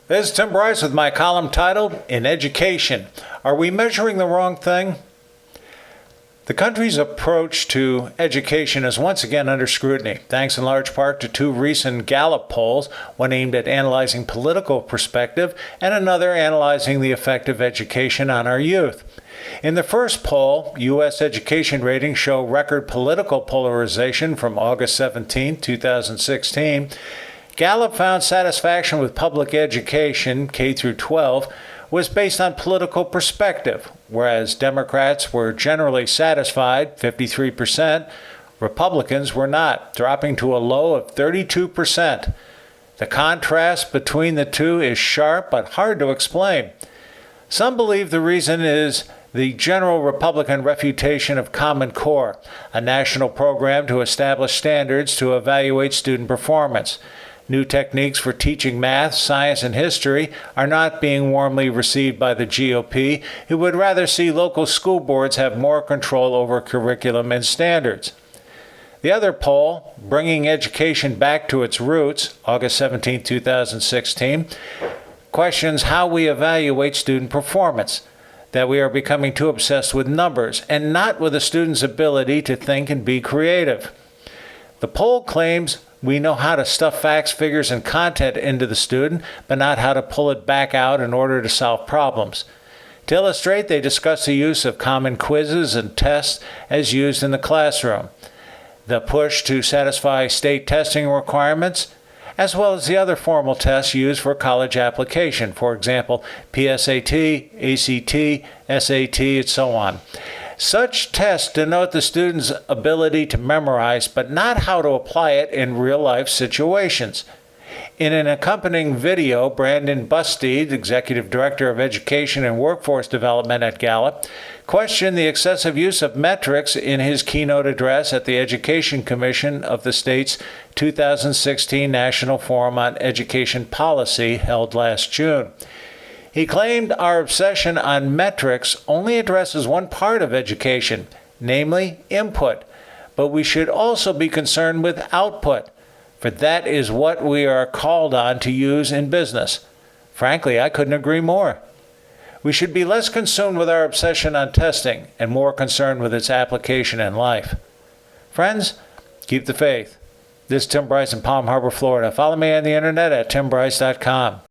This is Tim Bryce with my column titled, In Education, Are We Measuring the Wrong Thing? The country's approach to education is once again under scrutiny, thanks in large part to two recent Gallup polls, one aimed at analyzing political perspective and another analyzing the effect of education on our youth. In the first poll, U.S. education ratings show record political polarization from August 17, 2016. Gallup found satisfaction with public education, K through 12, was based on political perspective, whereas Democrats were generally satisfied, 53%, Republicans were not, dropping to a low of 32%. The contrast between the two is sharp but hard to explain. Some believe the reason is the general Republican refutation of Common Core, a national program to establish standards to evaluate student performance. New techniques for teaching math, science, and history are not being warmly received by the GOP, who would rather see local school boards have more control over curriculum and standards. The other poll, Bringing Education Back to Its Roots, August 17, 2016, questions how we evaluate student performance, that we are becoming too obsessed with numbers and not with a student's ability to think and be creative. The poll claims we know how to stuff facts, figures, and content into the student, but not how to pull it back out in order to solve problems. To illustrate, they discuss the use of common quizzes and tests as used in the classroom, the push to satisfy state testing requirements, as well as the other formal tests used for college application, for example, PSAT, ACT, SAT, and so on. Such tests denote the student's ability to memorize, but not how to apply it in real-life situations. In an accompanying video, Brandon Bustede, Executive Director of Education and Workforce Development at Gallup, questioned the excessive use of metrics in his keynote address at the Education Commission of the state's 2016 National Forum on Education Policy held last June. He claimed our obsession on metrics only addresses one part of education, namely input, but we should also be concerned with output, for that is what we are called on to use in business. Frankly, I couldn't agree more. We should be less consumed with our obsession on testing and more concerned with its application in life. Friends, keep the faith. This is Tim Bryce in Palm Harbor, Florida. Follow me on the internet at timbryce.com.